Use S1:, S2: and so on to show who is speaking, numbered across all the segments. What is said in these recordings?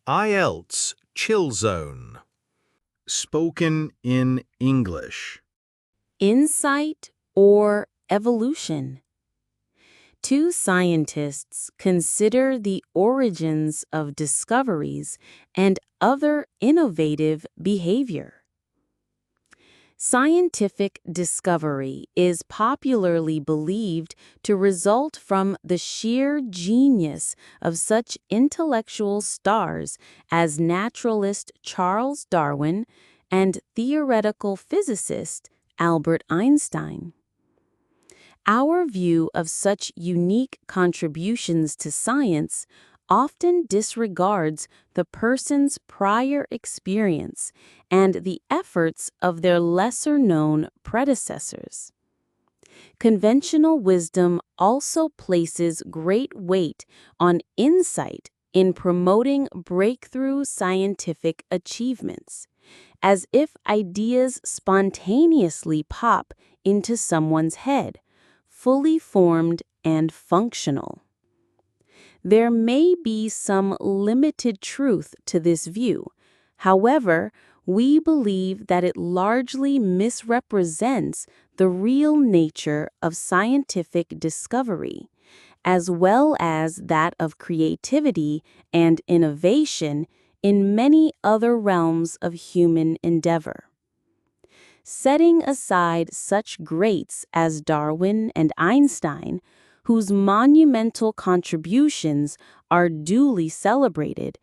S1: IELTS Chill Zone. Spoken in English.
S2: Insight or evolution? Two scientists consider the origins of discoveries and other innovative behavior. Scientific discovery is popularly believed to result from the sheer genius of such intellectual stars as naturalist Charles Darwin and theoretical physicist Albert Einstein. Our view of such unique contributions to science often disregards the person's prior experience and the efforts of their lesser-known predecessors. Conventional wisdom also places great weight on insight in promoting breakthrough scientific achievements, as if ideas spontaneously pop into someone's head, fully formed and functional. There may be some limited truth to this view. However, we believe that it largely misrepresents the real nature of scientific discovery, as well as that of creativity and innovation in many other realms of human endeavor. Setting aside such greats as Darwin and Einstein, whose monumental contributions are duly celebrated,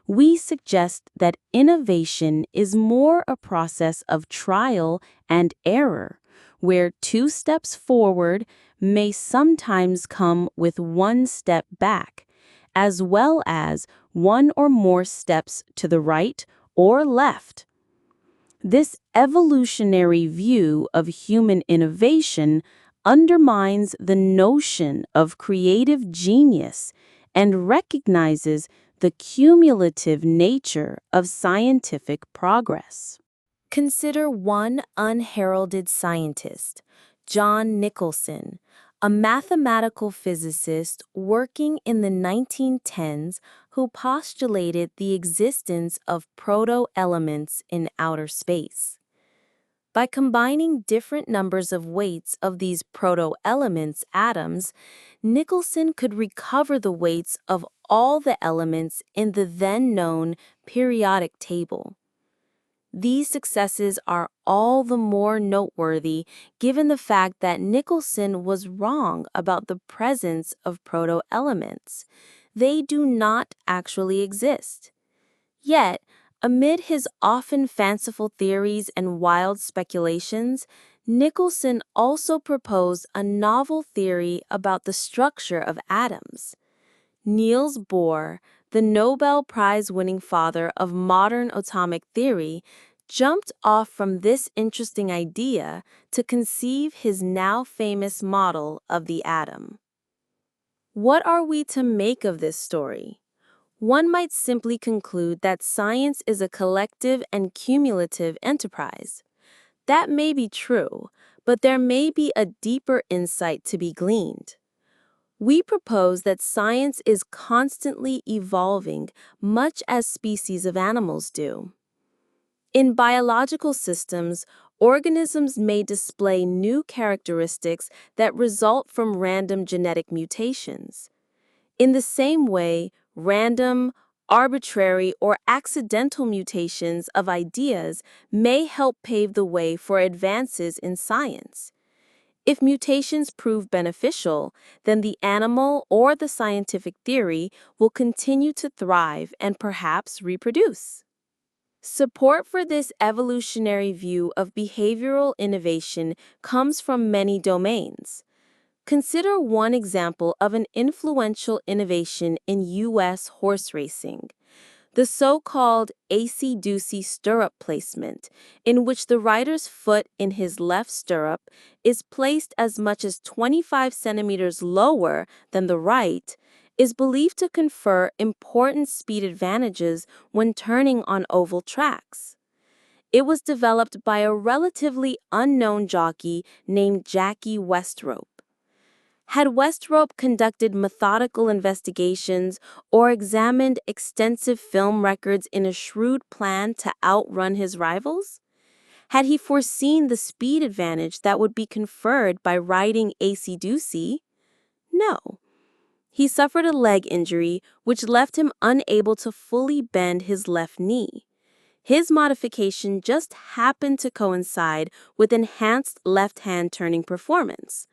S2: we suggest that innovation is more a process of trial and error, where 2 steps forward may sometimes come with 1 step back, as well as 1 or more steps to the right or left. This evolutionary view of human innovation undermines the notion of creative genius and recognizes the cumulative nature of scientific progress. Consider one unheralded scientist, John Nicholson, a mathematical physicist working in the 1910s who postulated the existence of proto-elements in outer space. By combining different numbers of weights of these proto-elements atoms, Nicholson could recover the weights of all the elements in the then-known periodic table. These successes are all the more noteworthy given the fact that Nicholson was wrong about the presence of proto-elements. They do not actually exist. Yet, amid his often fanciful theories and wild speculations, Nicholson also proposed a novel theory about the structure of atoms. Niels Bohr, the Nobel Prize-winning father of modern atomic theory, jumped off from this interesting idea to conceive his now famous model of the atom. What are we to make of this story? One might simply conclude that science is a collective and cumulative enterprise. That may be true, but there may be a deeper insight to be gleaned. We propose that science is constantly evolving, much as species of animals do. In biological systems, organisms may display new characteristics that result from random genetic mutations. In the same way, random, arbitrary, or accidental mutations of ideas may help pave the way for advances in science. If mutations prove beneficial, then the animal or the scientific theory will continue to thrive and perhaps reproduce. Support for this evolutionary view of behavioral innovation comes from many domains. Consider one example of an influential innovation in U.S. horse racing, the so-called acey-deucey stirrup placement, in which the rider's foot in his left stirrup is placed as much as 25 centimeters lower than the right, is believed to confer important speed advantages when turning on oval tracks. It was developed by a relatively unknown jockey named Jackie Westrope. Had Westrope conducted methodical investigations or examined extensive film records in a shrewd plan to outrun his rivals? Had he foreseen the speed advantage that would be conferred by riding acey-deucey? No. He suffered a leg injury which left him unable to fully bend his left knee. His modification just happened to coincide with enhanced left-hand turning performance.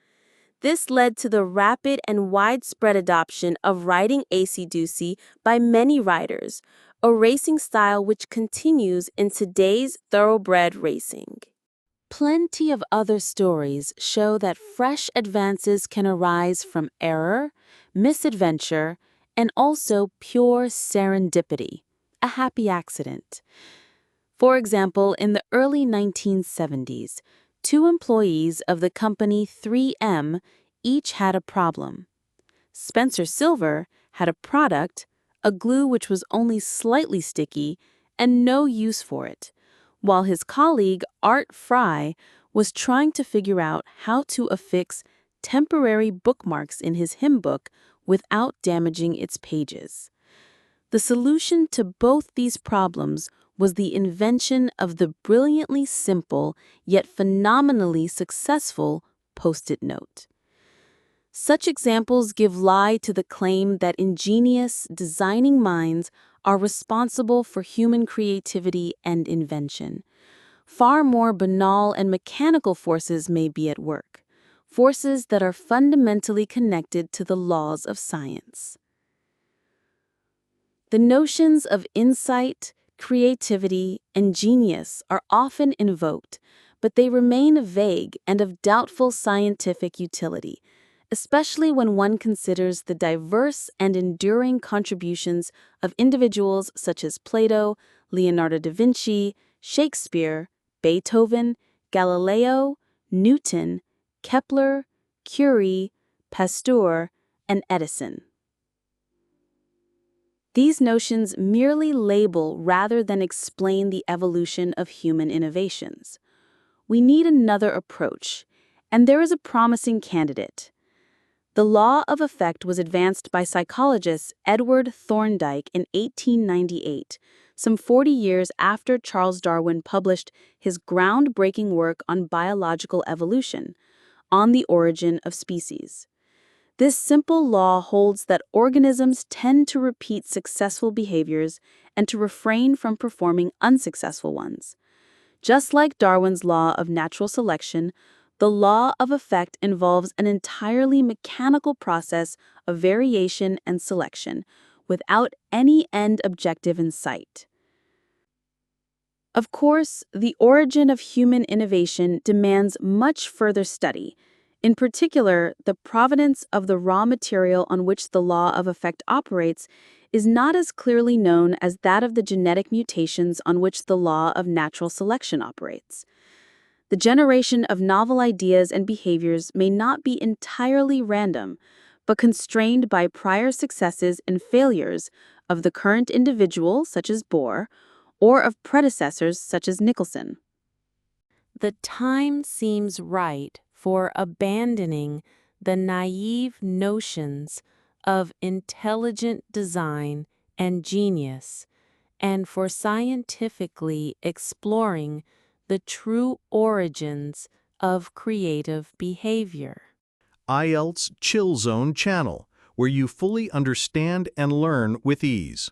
S2: This led to the rapid and widespread adoption of riding acey-deucey by many riders, a racing style which continues in today's thoroughbred racing. Plenty of other stories show that fresh advances can arise from error, misadventure, and also pure serendipity, a happy accident. For example, in the early 1970s, two employees of the company 3M each had a problem. Spencer Silver had a product, a glue which was only slightly sticky, and no use for it, while his colleague Art Fry was trying to figure out how to affix temporary bookmarks in his hymn book without damaging its pages. The solution to both these problems was the invention of the brilliantly simple yet phenomenally successful Post-it note. Such examples give lie to the claim that ingenious, designing minds are responsible for human creativity and invention. Far more banal and mechanical forces may be at work, forces that are fundamentally connected to the laws of science. The notions of insight, creativity, and genius are often invoked, but they remain vague and of doubtful scientific utility, especially when one considers the diverse and enduring contributions of individuals such as Plato, Leonardo da Vinci, Shakespeare, Beethoven, Galileo, Newton, Kepler, Curie, Pasteur, and Edison. These notions merely label rather than explain the evolution of human innovations. We need another approach, and there is a promising candidate. The law of effect was advanced by psychologist Edward Thorndike in 1898, some 40 years after Charles Darwin published his groundbreaking work on biological evolution, On the Origin of Species. This simple law holds that organisms tend to repeat successful behaviors and to refrain from performing unsuccessful ones. Just like Darwin's law of natural selection, the law of effect involves an entirely mechanical process of variation and selection, without any end objective in sight. Of course, the origin of human innovation demands much further study. In particular, the provenance of the raw material on which the law of effect operates is not as clearly known as that of the genetic mutations on which the law of natural selection operates. The generation of novel ideas and behaviors may not be entirely random, but constrained by prior successes and failures of the current individual, such as Bohr, or of predecessors, such as Nicholson. The time seems right for abandoning the naive notions of intelligent design and genius, and for scientifically exploring the true origins of creative behavior.
S1: IELTS Chill Zone channel, where you fully understand and learn with ease.